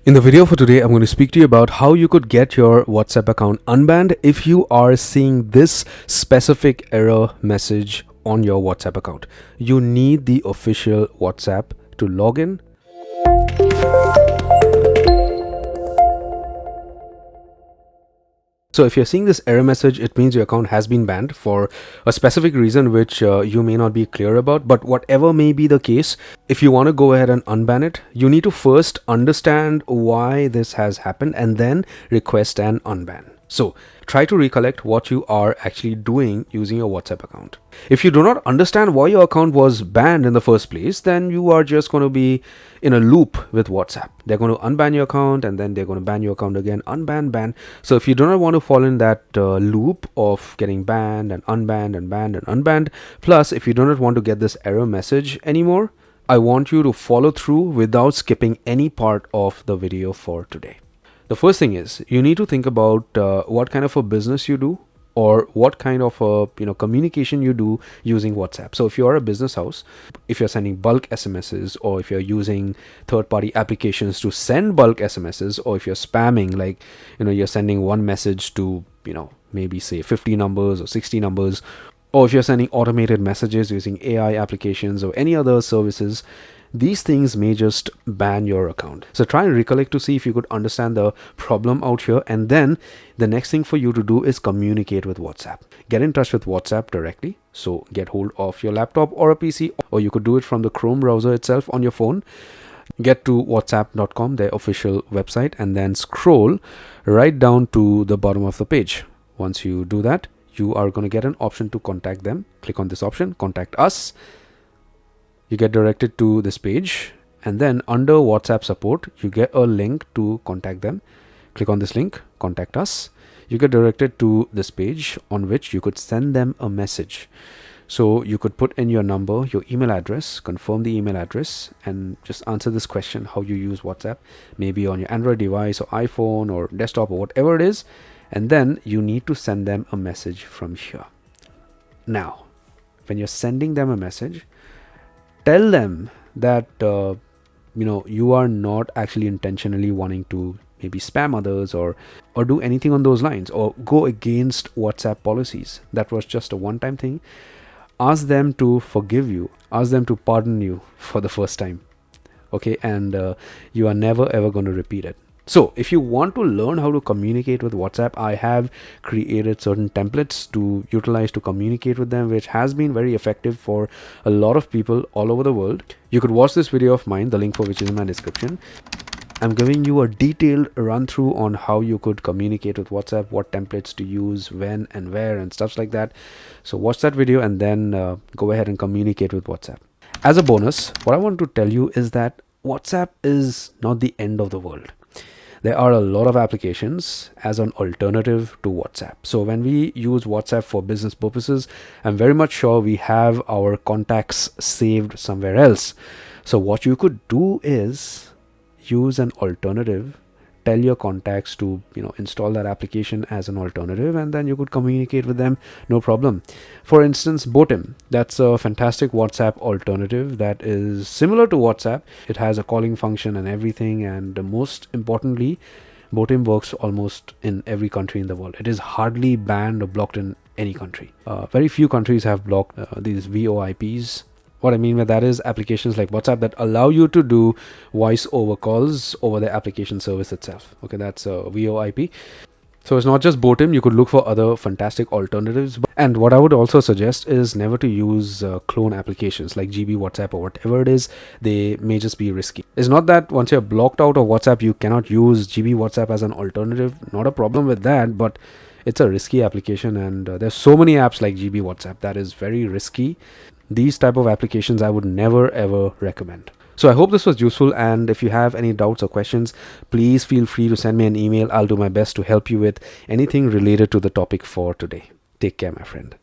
In the video for today, I'm going to speak to you about how you could get your WhatsApp account unbanned if you are seeing this specific error message on your WhatsApp account. You need the official WhatsApp to log in. So if you're seeing this error message, it means your account has been banned for a specific reason which you may not be clear about. But whatever may be the case, if you want to go ahead and unban it, you need to first understand why this has happened and then request an unban. So try to recollect what you are actually doing using your WhatsApp account. If you do not understand why your account was banned in the first place, then you are just going to be in a loop with WhatsApp. They're going to unban your account and then they're going to ban your account again, unban, ban. So if you do not want to fall in that loop of getting banned and unbanned and banned and unbanned, plus if you do not want to get this error message anymore, I want you to follow through without skipping any part of the video for today. The first thing is you need to think about what kind of a business you do or what kind of a communication you do using WhatsApp. So if you are a business house, if you're sending bulk SMSs, or if you're using third-party applications to send bulk SMSs, or if you're spamming, like you're sending one message to maybe say 50 numbers or 60 numbers, or if you're sending automated messages using AI applications or any other services, these things may just ban your account. So try and recollect to see if you could understand the problem out here, and then the next thing for you to do is communicate with WhatsApp. Get in touch with WhatsApp directly. So get hold of your laptop or a PC, or you could do it from the Chrome browser itself on your phone. Get to whatsapp.com, their official website, and then scroll right down to the bottom of the page. Once you do that, you are going to get an option to contact them. Click on this option, contact us. You get directed to this page, and then under WhatsApp support, you get a link to contact them. Click on this link, contact us. You get directed to this page on which you could send them a message. So you could put in your number, your email address, confirm the email address, and just answer this question, how you use WhatsApp, maybe on your Android device or iPhone or desktop or whatever it is. And then you need to send them a message from here. Now, when you're sending them a message, tell them that you are not actually intentionally wanting to maybe spam others or do anything on those lines or go against WhatsApp policies. That was just a one-time thing. Ask them to forgive you. Ask them to pardon you for the first time. Okay, and you are never ever going to repeat it. So if you want to learn how to communicate with WhatsApp, I have created certain templates to utilize to communicate with them, which has been very effective for a lot of people all over the world. You could watch this video of mine, the link for which is in my description. I'm giving you a detailed run through on how you could communicate with WhatsApp, what templates to use, when and where and stuff like that. So watch that video and then go ahead and communicate with WhatsApp. As a bonus, what I want to tell you is that WhatsApp is not the end of the world. There are a lot of applications as an alternative to WhatsApp. So when we use WhatsApp for business purposes, I'm very much sure we have our contacts saved somewhere else. So what you could do is use an alternative. Tell your contacts to install that application as an alternative, and then you could communicate with them, no problem. For instance, Botim, that's a fantastic WhatsApp alternative that is similar to WhatsApp. It has a calling function and everything, and most importantly, Botim works almost in every country in the world. It is hardly banned or blocked in any country. Very few countries have blocked these VoIPs. What I mean by that is applications like WhatsApp that allow you to do voice over calls over the application service itself. Okay, that's a VoIP. So it's not just Botim, you could look for other fantastic alternatives. And what I would also suggest is never to use clone applications like GB WhatsApp or whatever it is. They may just be risky. It's not that once you're blocked out of WhatsApp, you cannot use GB WhatsApp as an alternative. Not a problem with that, but it's a risky application, and there's so many apps like GB WhatsApp that is very risky. These type of applications I would never ever recommend. So I hope this was useful, and if you have any doubts or questions, please feel free to send me an email. I'll do my best to help you with anything related to the topic for today. Take care, my friend.